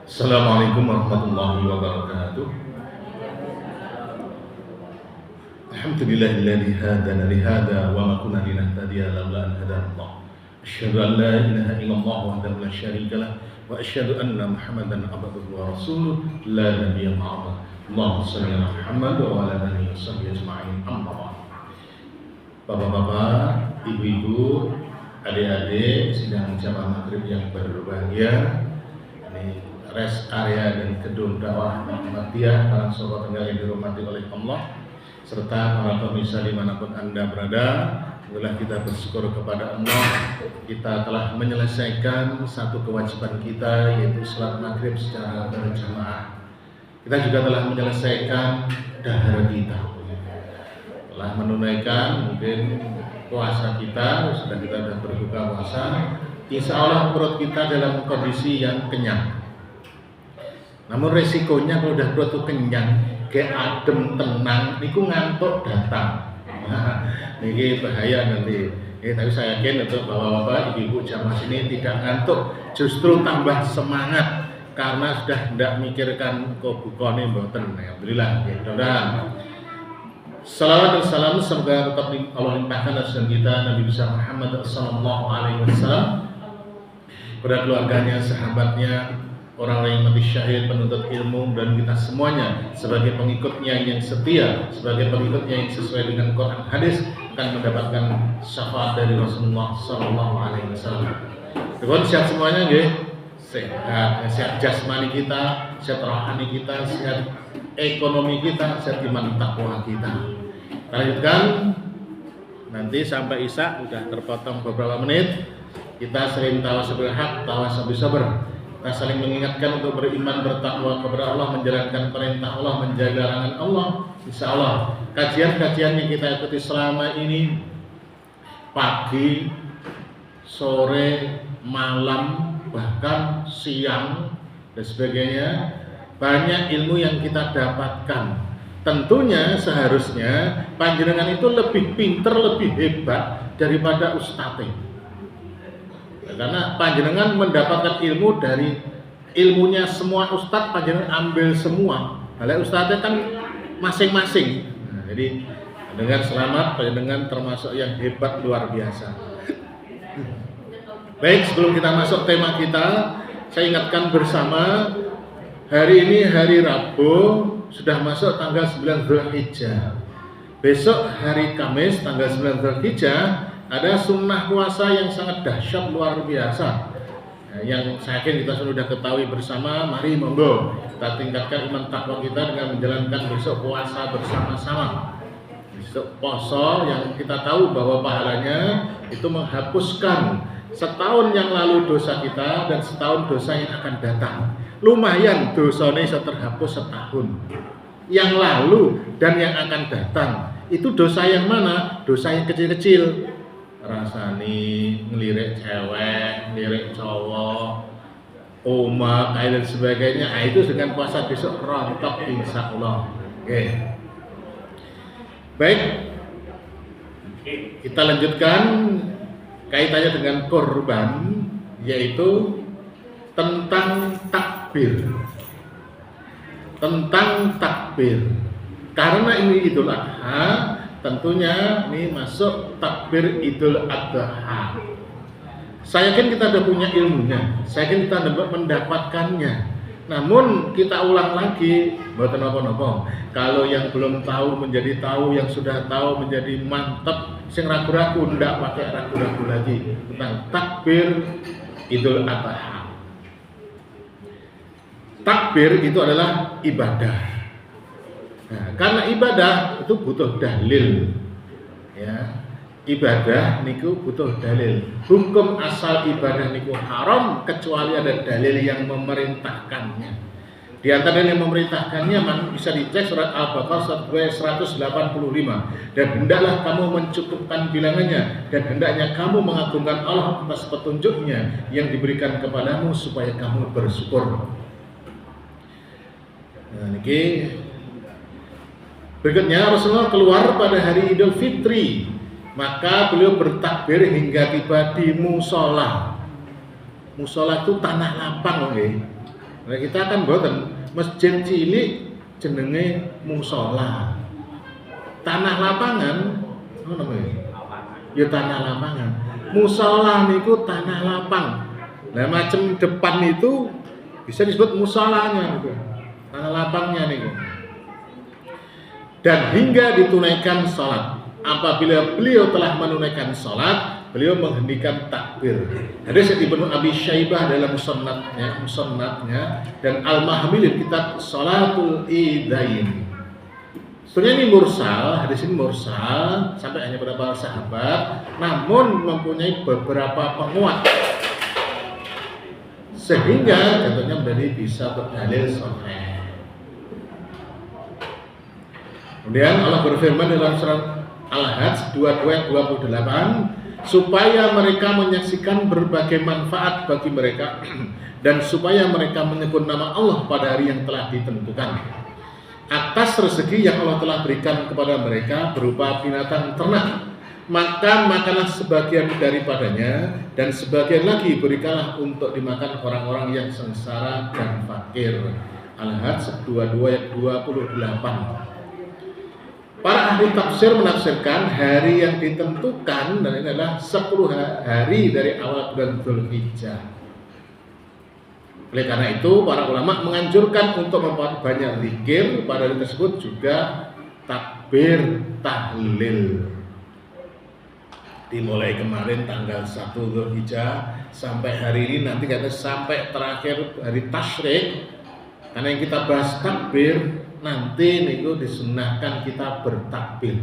Assalamualaikum warahmatullahi wabarakatuh. Alhamdulillahilladzi hadana li hadza wa ma kunna linahtadiya laula an hadana Allah. Asyhadu an la ilaha illallah wahdahu la syarika lah wa asyhadu anna Muhammadan abduhu wa rasuluh la nabiyya ba'dahu. Allahumma shalli ala Muhammad wa ala alihi washabbihi ajma'in. Amma ba'd. Bapak-bapak, ibu-ibu, adik-adik sidang jamaah maghrib yang berbahagia. Ini rest area dan gedung dakwah Muhammadiyah Karangsowo Tegal yang dihormati oleh Allah serta para pemirsa dimanapun Anda berada. Alhamdulillah kita bersyukur kepada Allah, kita telah menyelesaikan satu kewajiban kita, yaitu salat maghrib secara berjamaah. Kita juga telah menyelesaikan dahar kita, telah menunaikan mungkin puasa kita, sudah berbuka puasa. Insya Allah perut kita dalam kondisi yang kenyang. Namun resikonya kalau udah perut itu kenyang, kayak adem tenang, niku ngantuk datang. Ini bahaya nanti. Tapi saya yakin untuk bapak-bapak, ibu-ibu jamaah sini tidak ngantuk, justru tambah semangat karena sudah tidak mikirkan kok bukone mboten. Alhamdulillah. Mudah-mudahan salawat dan salam semoga tetap Allah limpahkan atas kita Nabi besar Muhammad sallallahu alaihi wasallam, kepada keluarganya, sahabatnya, orang-orang yang mati syahid, penuntut ilmu, dan kita semuanya sebagai pengikutnya yang setia, sebagai pengikutnya yang sesuai dengan Quran hadis akan mendapatkan syafaat dari Rasulullah sallallahu alaihi wasallam. Teman sehat semuanya nggih? Sehat jasmani kita, sehat rohani kita, sehat ekonomi kita, sehat iman takwa kita. Kita lanjutkan nanti sampai Isya, sudah terpotong beberapa menit. Kita sering tawassul bil haq, tawassul bis sabr. Kita saling mengingatkan untuk beriman, bertakwa kepada Allah, menjalankan perintah Allah, menjaga larangan Allah. Insya Allah kajian-kajian yang kita ikuti selama ini, pagi, sore, malam, bahkan siang dan sebagainya, banyak ilmu yang kita dapatkan. Tentunya seharusnya panjenengan itu lebih pinter, lebih hebat daripada ustadz. Karena panjenengan mendapatkan ilmu dari ilmunya semua ustadz, panjenengan ambil semua. Kalau ustadznya kan masing-masing. Jadi dengan selamat, panjenengan termasuk yang hebat luar biasa. Baik, sebelum kita masuk tema kita, saya ingatkan bersama, hari ini hari Rabu, sudah masuk tanggal 9 Dzulhijjah. Besok hari Kamis tanggal 9 Dzulhijjah ada sunnah puasa yang sangat dahsyat luar biasa, yang saya yakin kita sudah ketahui bersama. Mari monggo kita tingkatkan iman takwa kita dengan menjalankan besok puasa bersama-sama. Besok poso yang kita tahu bahwa pahalanya itu menghapuskan setahun yang lalu dosa kita dan setahun dosa yang akan datang. Lumayan dosanya bisa terhapus setahun yang lalu dan yang akan datang. Itu dosa yang mana? Dosa yang kecil-kecil, rasani ngelirik cewek, ngelirik cowok, oma, dan sebagainya. Itu dengan puasa besok rontok insya Allah. Oke. Baik, kita lanjutkan kaitannya dengan korban, yaitu tentang takbir. Tentang takbir. Karena ini Idul Adha, tentunya ini masuk takbir Idul Adha. Saya yakin kita sudah punya ilmunya, saya yakin kita dapat mendapatkannya. Namun kita ulang lagi, buat apa-apa. Kalau yang belum tahu menjadi tahu, yang sudah tahu menjadi mantap, sing ragu-ragu ndak pakai ragu-ragu lagi tentang takbir Idul Adha. Takbir itu adalah ibadah. Nah, karena ibadah itu butuh dalil, ya. Ibadah niku butuh dalil. Hukum asal ibadah niku haram kecuali ada dalil yang memerintahkannya. Di antara yang memerintahkannya bisa dicek surat Al-Baqarah 185. Dan hendaklah kamu mencukupkan bilangannya, dan hendaknya kamu mengagungkan Allah atas petunjuknya yang diberikan kepadamu supaya kamu bersyukur. Nah, niki berikutnya, Rasulullah keluar pada hari Idul Fitri, maka beliau bertakbir hingga tiba di musola. Musola itu tanah lapang, Nah, kita kan boten masjid cilik jenenge musola. Tanah lapangan, apa namanya? Ya tanah lapangan. Musola niku tanah lapang. Nah, macam depan itu bisa disebut musolanya niku. Tanah lapangnya niku. Dan hingga ditunaikan sholat. Apabila beliau telah menunaikan sholat, beliau menghentikan takbir. Hadis Ibnu Abi Syaibah dalam musannadnya dan Al-Mahmili kitab Shalatul Idain. Sebenarnya ini mursal, hadis ini mursal sampai hanya pada para sahabat, namun mempunyai beberapa penguat sehingga jatuhnya menjadi bisa berdalil sahih. Kemudian Allah berfirman dalam surat Al-Hajj 22:28, supaya mereka menyaksikan berbagai manfaat bagi mereka dan supaya mereka menyebut nama Allah pada hari yang telah ditentukan atas rezeki yang Allah telah berikan kepada mereka berupa binatang ternak, maka makanlah sebagian daripadanya dan sebagian lagi berikanlah untuk dimakan orang-orang yang sengsara dan fakir. Al-Hajj 22:28. Para ahli tafsir menafsirkan hari yang ditentukan dan ini adalah 10 hari dari awal bulan Dzulhijjah. Oleh karena itu, para ulama menganjurkan untuk memperbanyak zikir pada hari tersebut, juga takbir tahlil. Dimulai kemarin tanggal 1 Dzulhijjah sampai hari ini, nanti kata sampai terakhir hari tasyrik. Karena yang kita bahas takbir, nanti niku disunahkan kita bertakbir.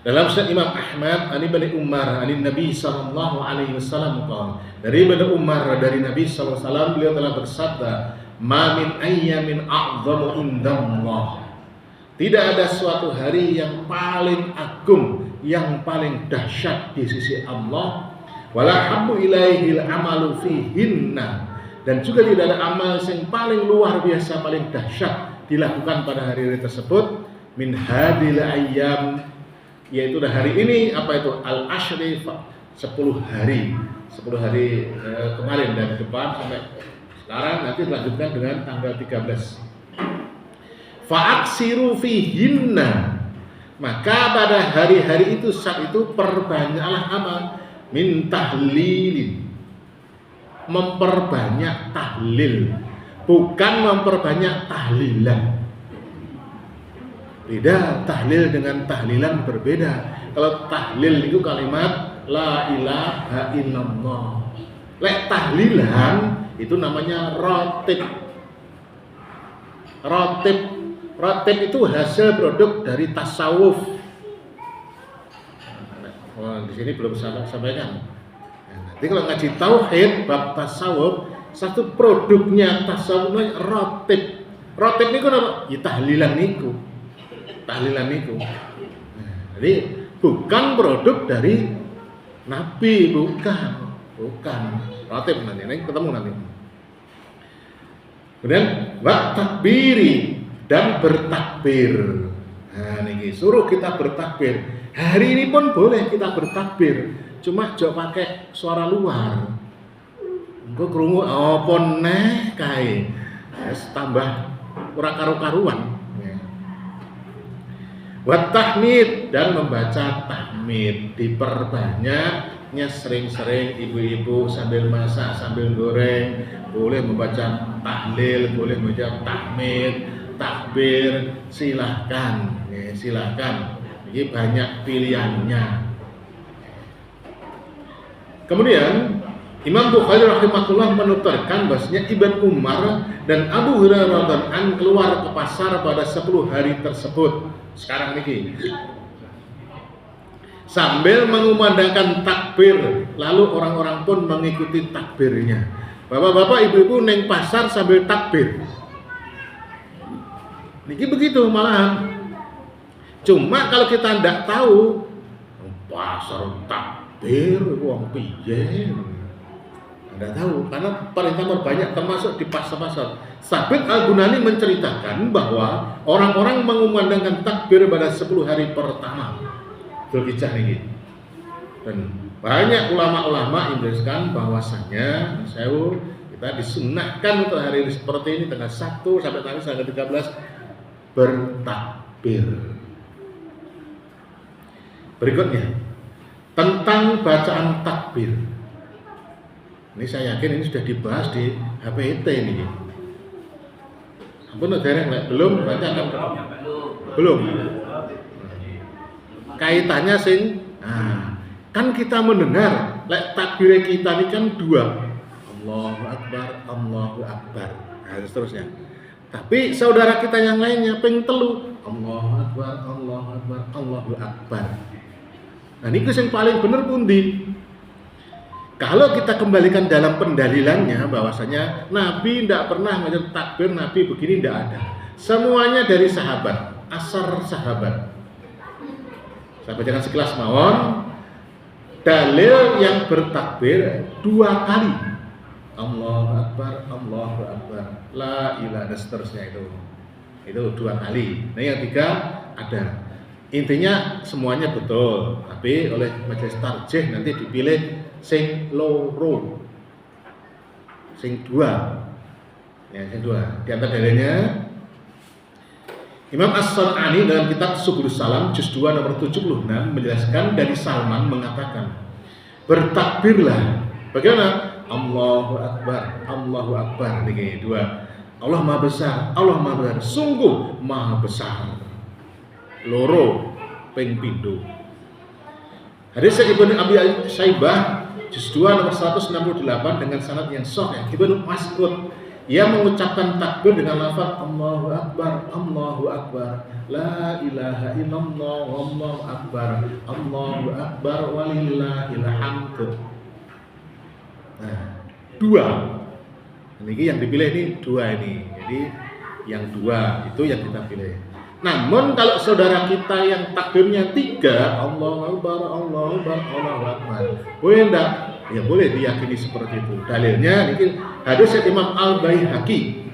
Dalam Musnad Imam Ahmad, ani bin Umar, ani Nabi sallallahu alaihi wasallam qala, dari Ibnu Umar dari Nabi sallallahu alaihi wasallam beliau telah bersabda, "Ma min ayyamin a'dhamu indallah." Tidak ada suatu hari yang paling agung, yang paling dahsyat di sisi Allah, wala habbu ilaihil amalu fihinna, dan juga tidak ada amal yang paling luar biasa, paling dahsyat dilakukan pada hari-hari tersebut, min hadil ayyam, yaitu hari ini, apa itu? Al-ashri, 10 hari kemarin dari depan sampai sekarang, nanti dilanjutkan dengan tanggal 13. Fa'aksiru fihinna, maka pada hari-hari itu, saat itu perbanyaklah amal, min tahlilin, memperbanyak tahlil, bukan memperbanyak tahlilan. Beda, tahlil dengan tahlilan berbeda. Kalau tahlil itu kalimat la ilaha illallah. Lek tahlilan itu namanya rotib. Rotib itu hasil produk dari tasawuf. Di sini belum sampaikan. Nanti kalau ngaji tauhid bab tasawuf, satu produknya tasawuf rotib. Rotib niku apa? Ya tahlilan niku. Jadi bukan produk dari Nabi, bukan. Rotib nanti ketemu nanti. Kemudian wa takbiri, dan bertakbir. Nah niki suruh kita bertakbir. Hari ini pun boleh kita bertakbir, cuma jangan pakai suara luar. Engko krungu apa neh kae. Wis tambah ora karo-karuan. Wa tahmid, dan membaca tahmid, diperbanyaknya sering-sering. Ibu-ibu sambil masak, sambil goreng boleh membaca tahlil, boleh membaca tahmid, takbir, silahkan. Ini banyak pilihannya. Kemudian Imam Bukhari rahimahullah menuturkan bahwasanya Ibnu Umar dan Abu Hurairah radhiyallahu anhu keluar ke pasar pada 10 hari tersebut. Sekarang niki sambil mengumandangkan takbir, lalu orang-orang pun mengikuti takbirnya. Bapak-bapak, ibu-ibu neng pasar sambil takbir. Niki begitu malahan. Cuma kalau kita ndak tahu pasar takbir wong piye, ndak tahu, karena perintah berbanyak termasuk di pasar-pasar. Sabit Al-Bunani menceritakan bahwa orang-orang mengumandangkan takbir pada 10 hari pertama Dzulhijjah ini. Dan banyak ulama-ulama menjelaskan bahwasanya kita kita disunnahkan untuk hari seperti ini tanggal 1 sampai tanggal 13 bertakbir. Berikutnya tentang bacaan takbir. Ini saya yakin ini sudah dibahas di HPT ini. Ampun dereng belum baca kan? Belum. Kaitannya sing kan kita mendengar takbir kita ini kan dua. Allahu Akbar, Allahu Akbar. Nah, seterusnya. Tapi saudara kita yang lainnya pengen telu. Allahu Akbar, Allahu Akbar, Allahu Akbar. Nah, ini yang paling benar pundi. Kalau kita kembalikan dalam pendalilannya bahwasanya Nabi tidak pernah mengajar takbir, Nabi begini tidak ada. Semuanya dari sahabat, asar sahabat. Saya bacakan sekelas mawon. Dalil yang bertakbir 2 kali. Allahu Akbar, Allahu Akbar, la ilaha dan seterusnya itu 2 kali. Nah yang 3 ada. Intinya semuanya betul, tapi oleh majelis tarjih nanti dipilih sing loro, sing 2. Ya, sing 2. Di antara dalilnya Imam As-San'ani dalam kitab Subulus Salam juz 2 nomor 76 menjelaskan dari Salman mengatakan, bertakbirlah. Bagaimana? Allahu Akbar, Allahu Akbar. Ini 2. Allah Maha Besar, Allah Maha Besar, sungguh Maha Besar. Loro ping pindho. Hadis Ibnu Abi Syaibah juz 2 nomor 168 dengan sanad yang sahih. Ibnu Mas'ud ia mengucapkan takbir dengan lafaz Allahu Akbar, Allahu Akbar, la ilaha illallah, Allahu Akbar, Allahu Akbar, walillahil hamd. Nah, 2. Ini yang dipilih ini 2 ini. Jadi yang 2 itu yang kita pilih. Namun kalau saudara kita yang takbirnya 3, Allahu Akbar, Allahu Akbar, Allahu Akbar, boleh enggak? Ya boleh diyakini seperti itu. Dalilnya ini hadis Imam Al-Baihaqi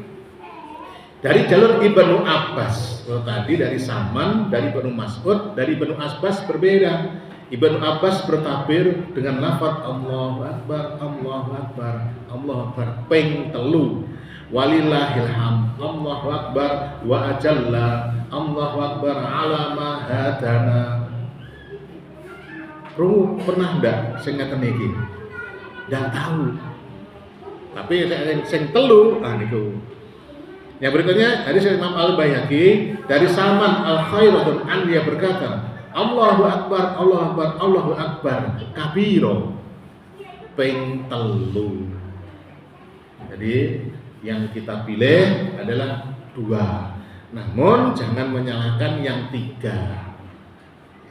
dari jalur Ibnu Abbas. Kalau tadi dari Salman, dari Ibnu Mas'ud, dari Ibnu Abbas berbeda. Ibnu Abbas bertakbir dengan lafaz Allahu Akbar, Allahu Akbar, Allahu Akbar ping 3. Walillahil hamd, Allahu Akbar wa ajalla, Allahu Akbar ala ma hadana. Pernah ndak sing ngeten iki? Ndak tahu. Tapi sing 3 niku. Yang berikutnya hadis Imam Al-Baihaqi dari Salman Al-Khairatun an dia berkata, Allahu Akbar, Allahu Akbar, Allahu Akbar kabiro ping 3. Jadi yang kita pilih adalah 2. Namun jangan menyalahkan yang 3.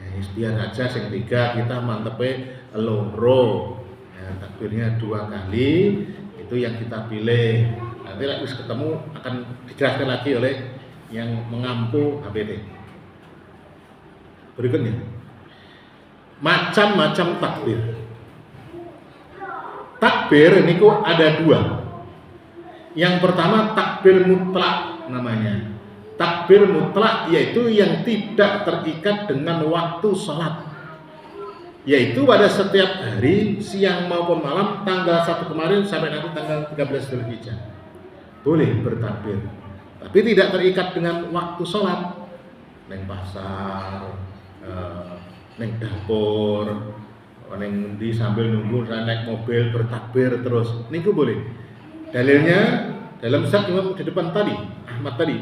Ya, biar aja yang 3 kita mantepe loro. Ya, takbirnya 2 kali itu yang kita pilih. Nanti lagi ketemu akan dijelaskan lagi oleh yang mengampu HPT. Berikutnya macam-macam takbir. Takbir ini kok ada 2. Yang pertama takbir mutlak namanya. Takbir mutlak yaitu yang tidak terikat dengan waktu sholat, yaitu pada setiap hari siang maupun malam tanggal 1 kemarin sampai nanti tanggal 13 Dzulhijjah boleh bertakbir, tapi tidak terikat dengan waktu sholat. Neng pasar, neng dapur, neng di sambil nunggu naik mobil bertakbir terus, niku boleh. Dalilnya dalam zat Imam di depan tadi, Ahmad tadi,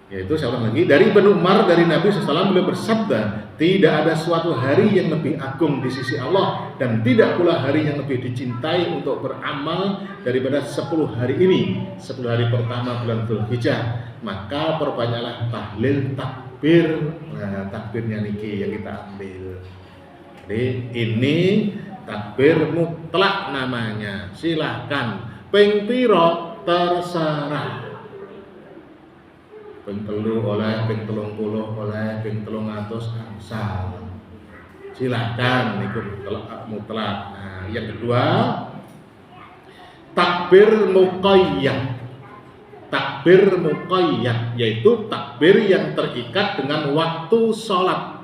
yaitu saya ulang lagi dari Ibnu Umar dari Nabi SAW beliau bersabda, tidak ada suatu hari yang lebih agung di sisi Allah dan tidak pula hari yang lebih dicintai untuk beramal daripada 10 hari ini, 10 hari pertama bulan Dzulhijjah. Maka perbanyaklah tahlil takbir. Nah, takbirnya niki yang kita ambil. Jadi ini takbir mutlak namanya. Silahkan ping piro terserah. Ping 3 oleh, ping 30 oleh, ping 300 angsal. Silahkan niku mutlak. Nah, yang kedua takbir muqayyad. Takbir muqayyad yaitu takbir yang terikat dengan waktu sholat.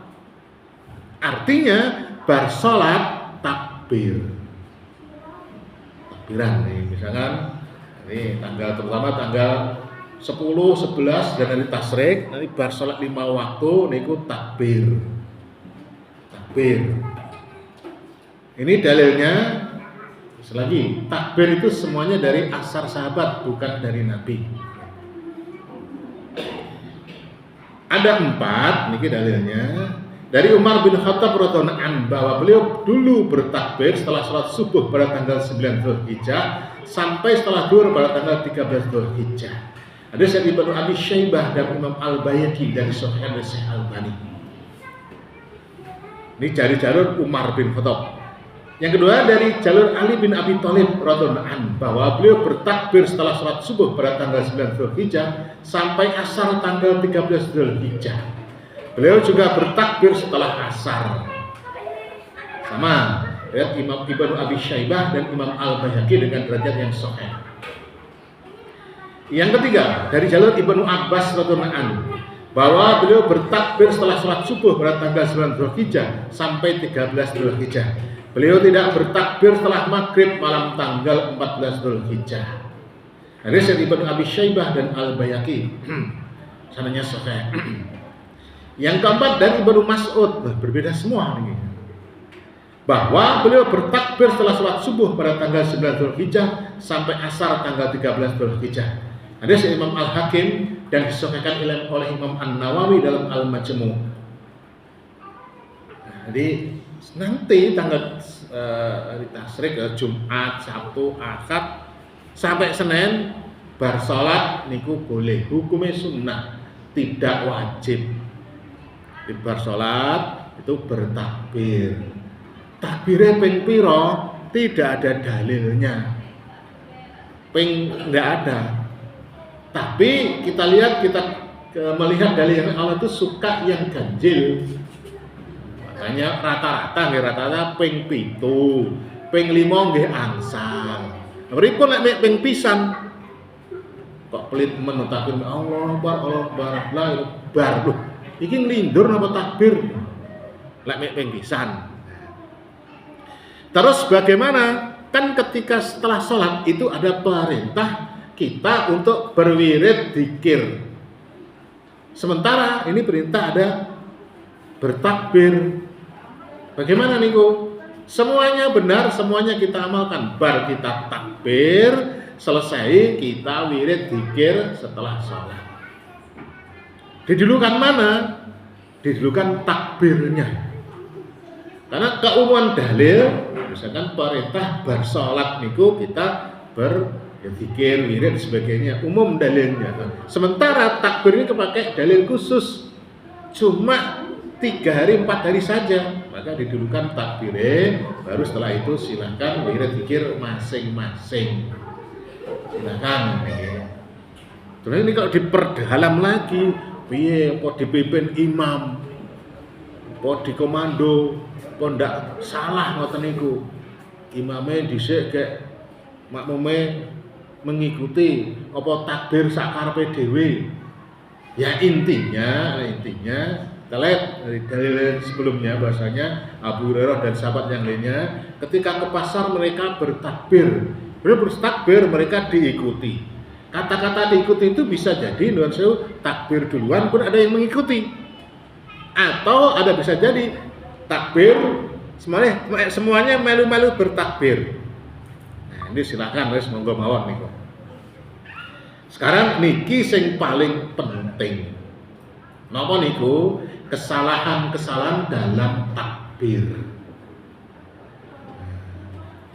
Artinya bar sholat takbir. Takbiran ini Misalkan ini terutama tanggal 10, 11 dan hari tasyrik, nanti bar salat 5 waktu niku takbir. Ini dalilnya selagi takbir itu semuanya dari asar sahabat, bukan dari Nabi. Ada 4, niki dalilnya dari Umar bin Khattab radhiyallahu anhu bahwa beliau dulu bertakbir setelah salat subuh pada tanggal 9 Dzulhijjah sampai setelah zuhur pada tanggal 13 Dzulhijjah. Ada Syekh Ibnu Abi Syaibah dan Imam Al-Baihaqi dari Sahih Syekh Albani. Ini dari jalur Umar bin Khattab. Yang kedua dari jalur Ali bin Abi Thalib radhiyallahu anhu bahwa beliau bertakbir setelah salat subuh pada tanggal 9 Dzulhijjah sampai asar tanggal 13 Dzulhijjah. Beliau juga bertakbir setelah asar. Sama, lihat Imam Ibnu Abi Syaibah dan Imam Al-Baihaqi dengan derajat yang sahih. Yang ketiga dari jalur Ibnu Abbas radhiyallahu anhu bahwa beliau bertakbir setelah salat subuh pada tanggal 9 Dzulhijjah sampai 13 Dzulhijjah. Beliau tidak bertakbir setelah maghrib malam tanggal 14 Dzulhijjah. Hadis dari Ibnu Abi Syaibah dan Al-Baihaqi. Sanadnya sahih. Yang keempat dari Ibnu Mas'ud, berbeda semua ini. Bahwa beliau bertakbir setelah salat subuh pada tanggal 9 Dzulhijjah sampai asar tanggal 13 Dzulhijjah. Hadis Imam Al-Hakim dan disahihkan oleh Imam An-Nawawi dalam Al-Majmu'. Jadi nanti tanggal hari tasyrik Jumat, Sabtu, Ahad sampai Senin bar salat niku boleh, hukumnya sunnah, tidak wajib. Di bar salat itu bertakbir. Takbirnya ping piro tidak ada dalilnya. Ping enggak ada. Tapi kita lihat melihat dalil yang Allah itu suka yang ganjil. Makanya rata-rata ping 7, ping 5 nggih angsal. Pripun nek ping pisan kok pelit menutaken Allah Akbar bar loh. Iki nglindur napa takbir? Lek ping pisan. Terus bagaimana? Kan ketika setelah sholat itu ada perintah kita untuk berwirid dzikir. Sementara ini perintah ada bertakbir. Bagaimana niku? Semuanya benar, semuanya kita amalkan. Bar kita takbir, selesai kita wirid dzikir setelah sholat. Didulukan mana? Didulukan takbirnya. Karena keumuman dalil, misalkan perintah bar sholat niku kita berzikir, wirid sebagainya, umum dalilnya. Sementara takbir ini kepakai dalil khusus, cuma 3 hari 4 hari saja, maka didulukan takbirnya, baru setelah itu silakan wirid zikir masing-masing. Silakan. Terus ini kalau diperdalam lagi, piye apa dipimpin imam, apa dikomando, apa ndak salah ngoten niku. Imame dhisik kek makmume mengikuti apa takbir sakarepe dhewe. Ya intinya kita lihat dari dalil sebelumnya bahasanya Abu Hurairah dan sahabat yang lainnya ketika ke pasar mereka bertakbir. Bertakbir mereka diikuti. Kata-kata diikuti itu bisa jadi nuwun sewu takbir duluan pun ada yang mengikuti. Atau ada bisa jadi takbir semuanya melu-melu bertakbir. Nah, ini silakan wis monggo mawon niku. Sekarang niki sing paling penting. Napa niku? Kesalahan-kesalahan dalam takbir.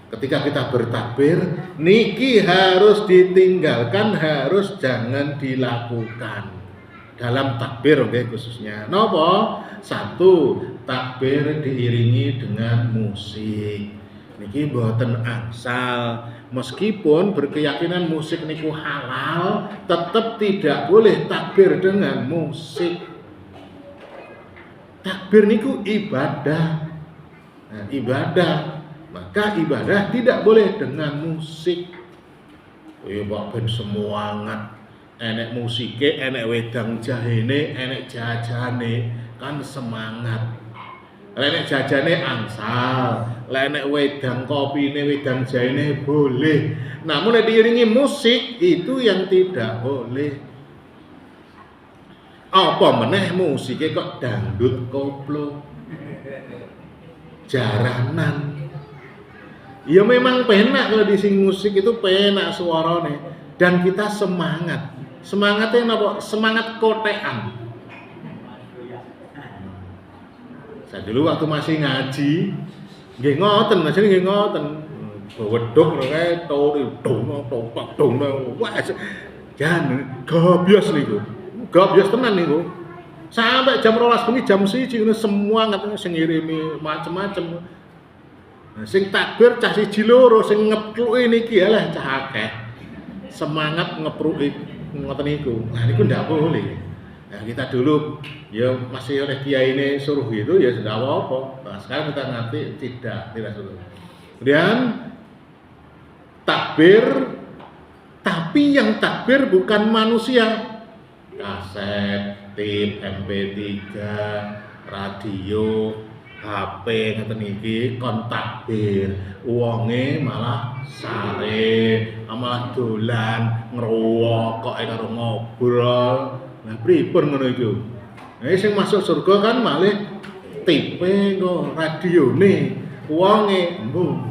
Ketika kita bertakbir, niki harus ditinggalkan, harus jangan dilakukan dalam takbir, oke, khususnya. Napa? 1, takbir diiringi dengan musik. Niki mboten angsal. Meskipun berkeyakinan musik niku halal, tetap tidak boleh takbir dengan musik. Takbir niku ibadah. Nah, ibadah. Maka ibadah tidak boleh dengan musik. Pak ben semangat. Enek musike, enek wedang jahene, enek jajane, kan semangat. Nek jajane angsal, nek wedang kopine, wedang jaine boleh. Namun nek diiringi musik itu yang tidak boleh. Apa meneh musiknya kok dangdut koplo, jaranan. Ya memang penak kalau dising musik itu penak suarane dan kita semangat. Semangatnya apa? Semangat kotekan. Saya dulu waktu masih ngaji, nggih ngoten, masih nggih ngoten. Wedhuk kae dong, wah jan gabios niku. Gabios tenan niku. Sampai jam 12 bengi jam 1 ngono semua ngatene sing ngirimi macem-macem. Nah, sing takbir cah siji loro, sing ngepluki niki alah cah akeh. Semangat ngepruki ngoten niku. Nah niku ndak boleh. Nah, kita dulu ya masih oleh kiai ini suruh gitu ya sudah apa-apa. Nah, sekarang kita ngerti tidak suruh. Kemudian takbir, tapi yang takbir bukan manusia. Kaset, tape, MP3, radio, HP ngoten iki kon takbir. Wonge malah sare, malah dolan ngrokok karo ngobrol. Nah, pripun ngono iku? Nah, sing masuk surga kan malih tipe kok radione, wonge embung.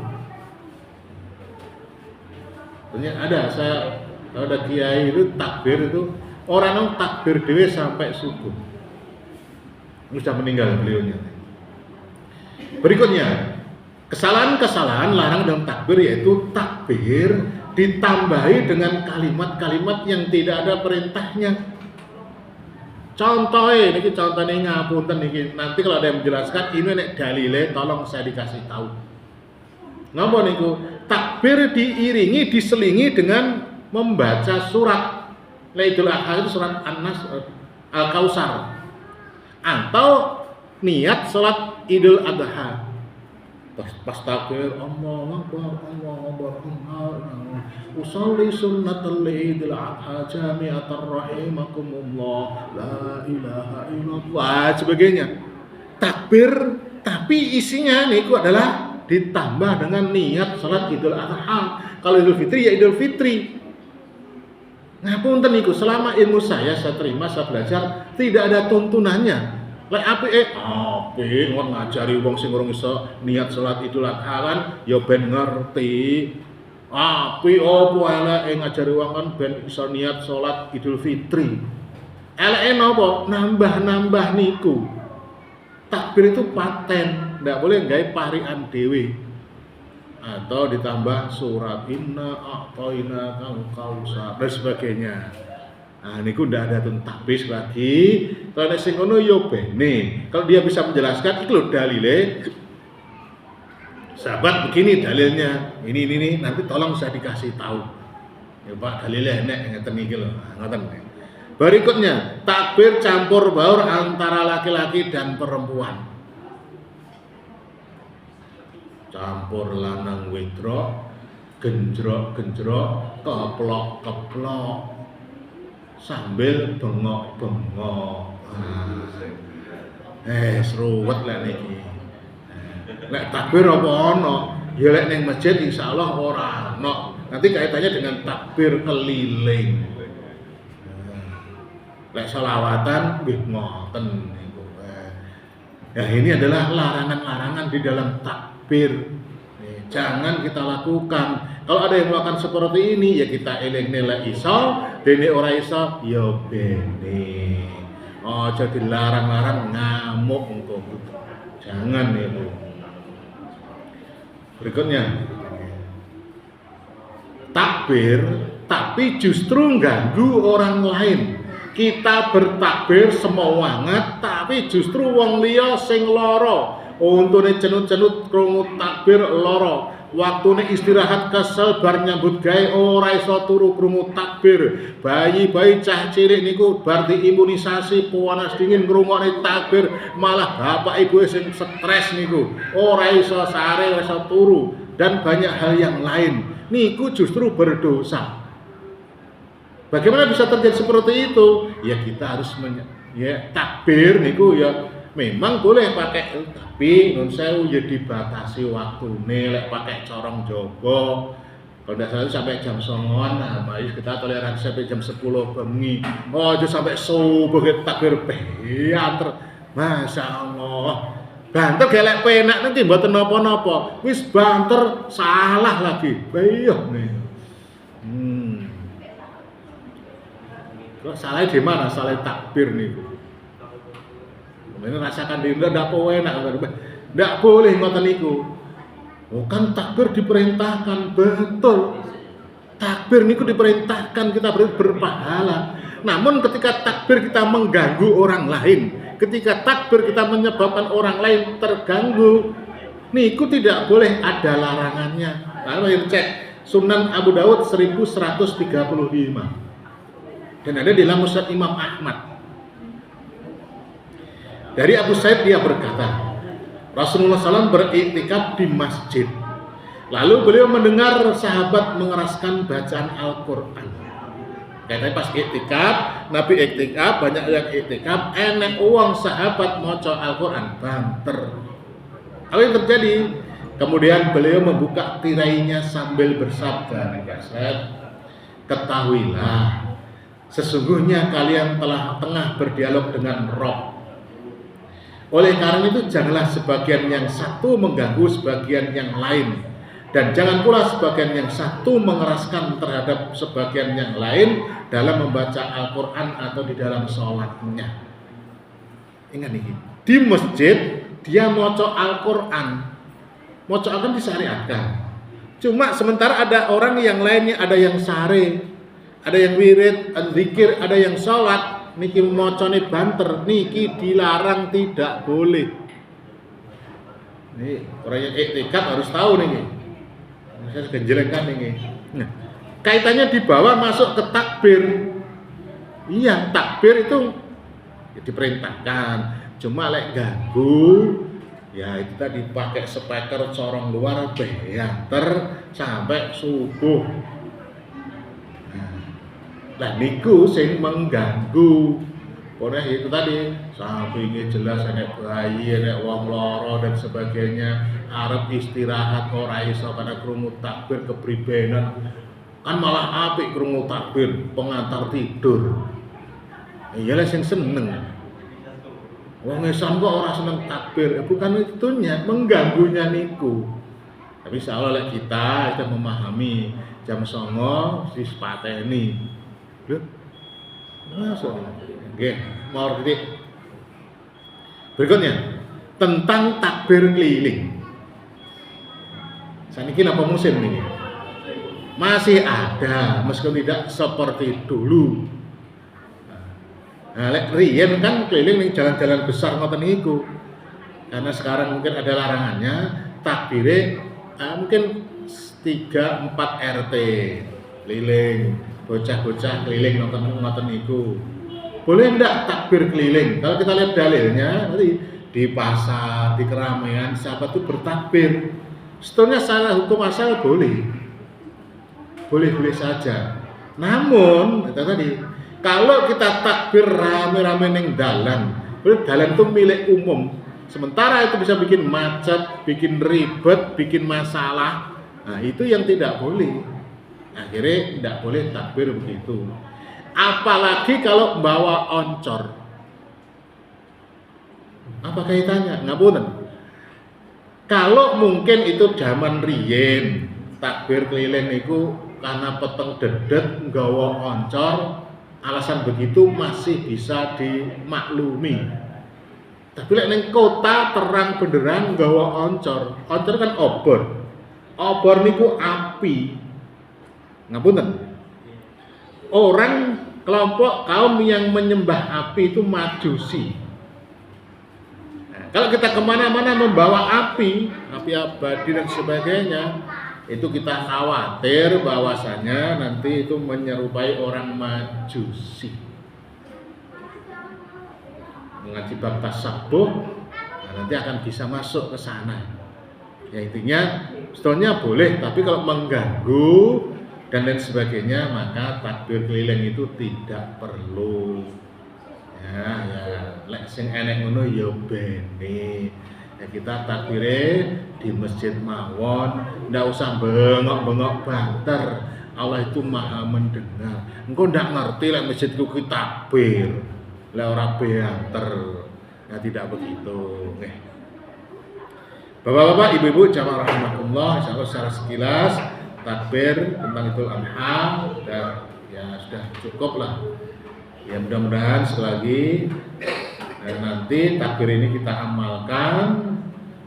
Ternyata ada kiai itu takbir itu orang takbir dhewe sampai subuh. Sudah meninggal beliaunya. Berikutnya, kesalahan-kesalahan larang dalam takbir yaitu takbir ditambahi dengan kalimat-kalimat yang tidak ada perintahnya. Contohnya, ini contohnya ngapunten niki. Nanti kalau ada yang menjelaskan ini nek dalile tolong saya dikasih tahu. Ngapa niku? Takbir diiringi diselingi dengan membaca surat. Idul Adha itu surat An-Nas Al-Kausar. Atau niat salat Idul Adha. Pas takbir Allahu Akbar usolli sunnatal Idul Adha jami'atar rahimakumullah la ilaha illallah sebagainya. Takbir tapi isinya niku adalah ditambah dengan niat salat Idul Adha. Kalau Idul Fitri ya Idul Fitri. Ngapunten niku selama ilmu saya terima, saya belajar tidak ada tuntunannya. Lek apik wong ngajari wong sing urung iso niat salat Idul Adha kan ya ben ngerti. Apik opo eleke ngajari wong kan ben iso niat salat Idul Fitri. Eleke napa? Nambah-nambah niku. Takbir itu paten, ndak boleh gawe parikan dhewe. Atau ditambah surat inna a'tayna al-kausar dan sebagainya. Nah, niku ndak ada takbir lagi. Kalau nek sing ngono yo bene. Kalau dia bisa menjelaskan iki lho dalile. Sahabat begini dalilnya. Ini nanti tolong saya dikasih tahu. Ya Pak, dalilnya enek ngeten iki lho. Ngoten. Berikutnya, takbir campur baur antara laki-laki dan perempuan. Campur lanang wedok, genjrok-genjrok, keplok-keplok, sambil bengok-bengok. Seruwet lek niki. Lek takbir apa ono? Ya lek ning masjid insyaallah ora ono. Nanti kaitannya dengan takbir keliling. Lek selawatan nggih ngoten niku. Ya ini adalah larangan-larangan di dalam takbir. Jangan kita lakukan. Kalau ada yang melakukan seperti ini ya kita eling nilai iso, dene ora iso ya bene. Aja dilarang-larang ngamuk engko. Jangan itu. Berikutnya. Takbir tapi justru ganggu orang lain. Kita bertakbir semangat tapi justru wong liya sing lara. Untune cenut-cenut krungu takbir lara. Waktune istirahat kesel bar nyambut gawe ora iso turu krungu takbir. Bayi-bayi cah cilik niku bar diimunisasi panas dingin ngrungokne takbir, malah bapak ibu sing stres niku ora iso sare, ora iso turu dan banyak hal yang lain. Niku justru berdosa. Bagaimana bisa terjadi seperti itu? Ya kita harus takbir niku ya Memang boleh pakai, tapi nun sewu ya dibatasi waktune, lek pakai corong jogo. Kalau tidak salah sampai jam 9.00, nah baik kita toleransi sampai jam 10 bengi. Oh, aja sampai subuh kita takbir banter. Masya Allah. Banter gelek penak nanti mboten napa-napa. Wis banter salah lagi. Bayah nih. Kok salah di mana? Salah takbir nih. Ini rasakan diri ndak enak, ndak boleh ngoten niku. Oh kan takbir diperintahkan, betul. Takbir niku diperintahkan kita berpahala. Namun ketika takbir kita mengganggu orang lain, ketika takbir kita menyebabkan orang lain terganggu, niku tidak boleh, ada larangannya. Kalau cek Sunan Abu Dawud 1135 dan ada di dalam Musnad Imam Ahmad. Dari Abu Sa'id dia berkata, Rasulullah SAW beriktikaf di masjid. Lalu beliau mendengar sahabat mengeraskan bacaan Al-Quran. Katanya pas iktikaf, Nabi iktikaf, banyak yang iktikaf, enek uang sahabat maca Al-Quran, banter. Apa yang terjadi? Kemudian beliau membuka tirainya sambil bersabda, ketahuilah, sesungguhnya kalian telah tengah berdialog dengan Rob. Oleh karena itu janganlah sebagian yang satu mengganggu sebagian yang lain, dan jangan pula sebagian yang satu mengeraskan terhadap sebagian yang lain dalam membaca Al-Quran atau di dalam sholatnya. Ingat nih, di masjid dia maca Al-Quran, maca Al-Quran disyariatkan. Cuma sementara ada orang yang lainnya, ada yang sare, ada yang wirid, zikir, ada yang sholat. Niki mocone banter, niki dilarang, tidak boleh. Nih orang yang iktikaf harus tahu nih. Saya genjelengkan nih. Nah, kaitannya dibawa masuk ke takbir. Iya, takbir itu ya, diperintahkan. Cuma lek ganggu, ya itu tadi pakai speaker corong luar banter sampai subuh. Lah niku sing mengganggu. Karena itu tadi sampingnya jelas enek bayi, enek wong loro dan sebagainya, arep istirahat ora iso karena krungu takbir kepribenan. Kan malah apik krungu takbir, pengantar tidur. Iyalah sing seneng. Wong Islam kok ora seneng takbir, bukan itunya, mengganggunya niku. Tapi insyaallah kita memahami jam 09.00 wis pateni. Masuk. Oke, mau titik. Berikutnya tentang takbir keliling. Saniki apa musim ini? Masih ada, meskipun tidak seperti dulu. Nah, lek riyen kan keliling ning jalan-jalan besar ngoten niku. Karena sekarang mungkin ada larangannya, takbire mungkin 3-4 RT keliling. Bocah-bocah keliling nonton niku. Boleh ndak takbir keliling? Kalau kita lihat dalilnya nanti di pasar, di keramaian siapa tuh bertakbir. Sebetulnya salah hukum asal boleh. Boleh-boleh saja. Namun itu tadi kalau kita takbir rame-rame ning dalan, berarti dalan itu milik umum. Sementara itu bisa bikin macet, bikin ribet, bikin masalah. Nah, itu yang tidak boleh. Akhirnya tidak boleh takbir begitu. Apalagi kalau bawa oncor. Apa kaitannya? Ngapunten. Kalau mungkin itu zaman riyen takbir keliling niku karena peteng dedet nggawa oncor, alasan begitu masih bisa dimaklumi. Tapi lek ning kota terang benderang nggawa oncor. Oncor kan obor. Obor niku api. Ngapunten. Orang kelompok kaum yang menyembah api itu majusi. Nah, kalau kita kemana-mana membawa api abadi dan sebagainya, itu kita khawatir bahwasanya nanti itu menyerupai orang majusi. Mengaji bab tasabbuh, nah nanti akan bisa masuk ke sana. Ya intinya, sebetulnya boleh, tapi kalau mengganggu dan lain sebagainya, maka takbir keliling itu tidak perlu. Ya, lek sing enek ngono ya bene. Ya kita takbire di masjid mawon, ndak usah bengok-bengok banter. Allah itu maha mendengar. Engko ndak ngerti lek masjid ku takbir. Lek ora banter. Ya tidak begitu. Nggih. Bapak-bapak, ibu-ibu, jamaah rahimakumullah, insyaallah secara sekilas takbir tentang Idul Adha sudah cukup lah. Ya mudah-mudahan sekali lagi nanti takbir ini kita amalkan,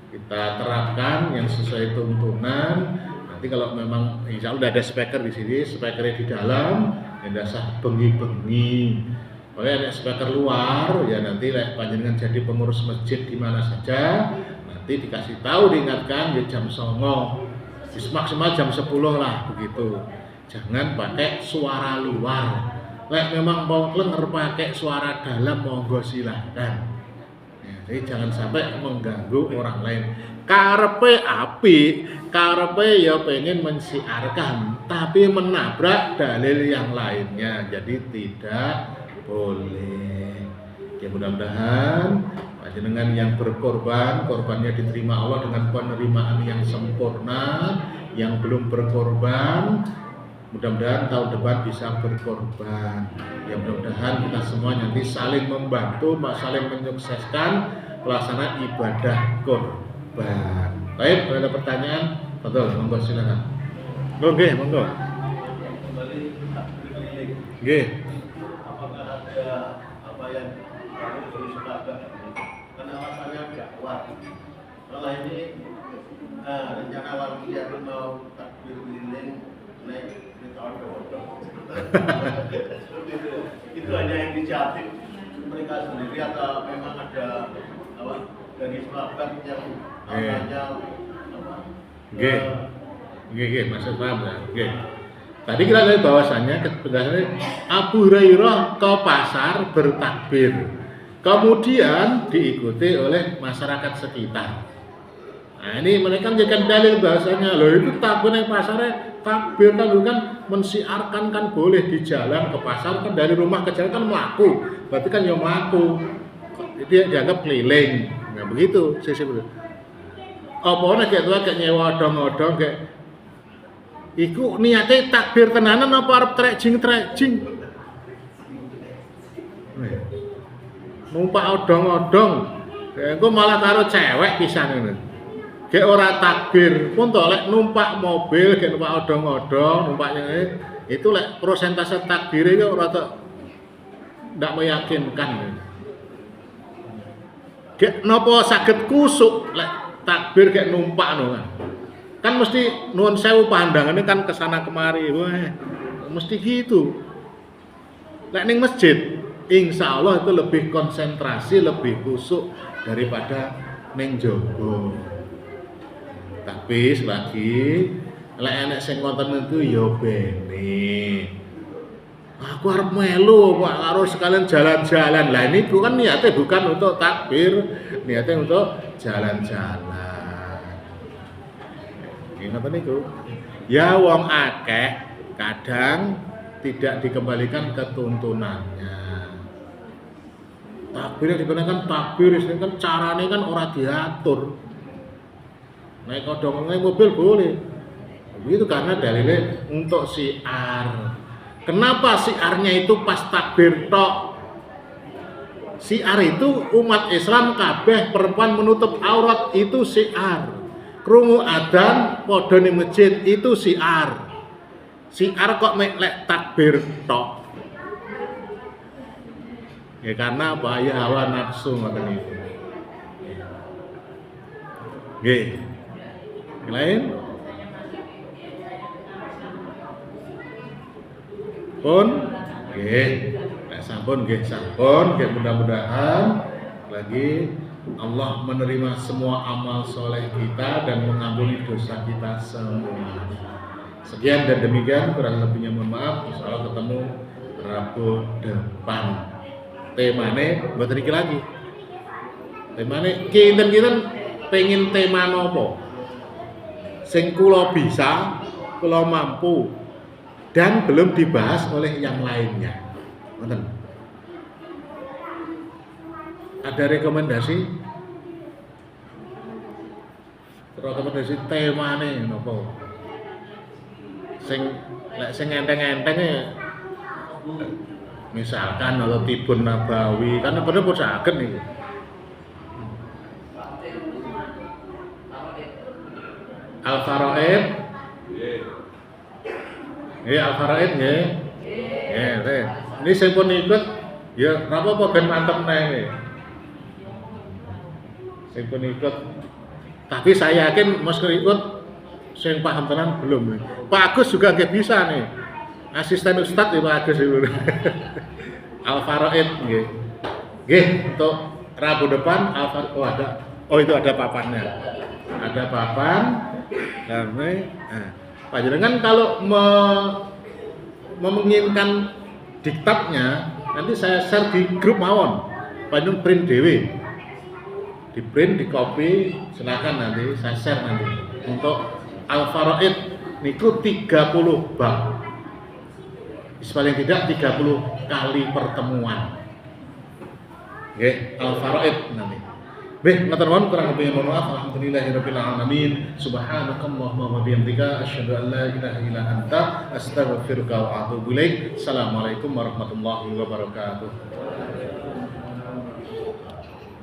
kita terapkan yang sesuai tuntunan. Nanti kalau memang insya Allah udah ada speaker di sini, speakernya di dalam, yang dasar bengi-bengi. Kalau ada speaker luar, ya nanti panjenengan jadi pengurus masjid di mana saja, nanti dikasih tahu, diingatkan ya jam 09.00, maksimal jam 10 lah begitu. Jangan pakai suara luar. Lek memang mau klenger pakai suara dalam monggo silahkan. Ya, jadi jangan sampai mengganggu orang lain. Karepe api, karepe ya pengen mensiarkan, tapi menabrak dalil yang lainnya. Jadi tidak boleh. Ya mudah-mudahan panjenengan yang berkorban, korbannya diterima Allah dengan penerimaan yang sempurna. Yang belum berkorban, mudah-mudahan tahun depan bisa berkorban. Ya mudah-mudahan kita semua nanti saling membantu, saling menyukseskan pelaksanaan ibadah korban. Baik, kalau ada pertanyaan, betul, monggo silakan. Oke, monggo. Oke. Apakah ada apa yang kamu beri sebagai karena alasannya dakwah? Kalau ini rencana awal dia mau takbir keliling naik itu hanya inisiatif mereka sendiri atau memang ada apa dari sahabat yang namanya apa? Maksud paham ya? Tadi kita lihat bahwasannya penjelasannya Abu Hurairah ke pasar bertakbir, kemudian diikuti oleh masyarakat sekitar. Nah ini mereka jadikan dalil bahasanya, loh itu takbir di pasarnya takbir kan mensiarkan kan boleh di jalan ke pasar kan dari rumah ke jalan kan melaku, berarti kan yang melaku, dia dianggap keliling, nggak begitu sih betul. Apa nih kayak nyewa odong-odong kayak, iku niatnya takbir tenanan apa arep trekjing, numpak odong-odong, aku malah karo cewek pisan ini. Kayak ora takbir pun lek numpak mobil, kayak numpak odong-odong, numpaknya itu lek persentase takbir itu ora ndak meyakinkan. Kayak nopo saged kusuk lek takbir kayak numpak no kan mesti nuwun sewu pandangannya kan kesana kemari, wah mesti gitu. Lek ning masjid, insya Allah itu lebih konsentrasi, lebih kusuk daripada ning jogo. Tapi selagi lek enek sing wonten itu ya bene. Aku arep melu Pak karo sekalian jalan-jalan. Lah niku kan niatnya bukan untuk takbir, niatnya untuk jalan-jalan. Ngoten niku. Ya wong akeh kadang tidak dikembalikan ke tuntunannya. Takbir yang digunakan takbir ini kan caranya kan ora diatur. Naik odong naik mobil boleh, begitu karena dalilnya untuk syiar. Kenapa syiarnya itu pas takbir tok? Syiar itu umat Islam kabeh perempuan menutup aurat itu syiar. Krungu adzan padha ning masjid itu syiar. Syiar kok lek takbir tok. Ya karena apa? Ya hawa nafsu ngoten niku. Nggih. Lain pun sampun mudah-mudahan lagi Allah menerima semua amal soleh kita dan mengampuni dosa kita semua. Sekian dan demikian, kurang lebihnya mohon maaf. Insyaallah ketemu Rabu depan. Temane mboten iki lagi. Temane kinten-kinten pengen tema nopo? Sing kula bisa, kula mampu dan belum dibahas oleh yang lainnya. Ngoten. Ada rekomendasi temane nopo? Sing enteng-enteng misalkan atau Tibun Nabawi kan bener pun saged niku. Al-Faraid. Nggih, Al-Faraid nggih. Nggih, ini sing pun ikut ya ora apa-apa ben mantep neh. Sing pun ikut. Tapi saya yakin Mas ikut sing paham tenan belum. Pak Agus juga nggak bisa nih. Asisten Ustadz ya Pak Agus itu. Al-Faraid nggih. Nggih, untuk Rabu depan itu ada papannya. Ada papan panjenengan kalau menginginkan diktatnya nanti saya share di grup mawon. Panjenengan print dhewe. Di print, di copy, silakan nanti saya share nanti. Untuk Al-Faraid niku 30 bab. Paling tidak 30 kali pertemuan. Nggih, Al-Faraid nanti. Beh, ngatur nuwun kurang lebih mohon maaf. Alhamdulillahirabbil alamin. Subhanakallahumma wa bihamdika asyhadu an la ilaha illa anta astaghfiruka wa atubu ilaik. Assalamualaikum warahmatullahi wabarakatuh.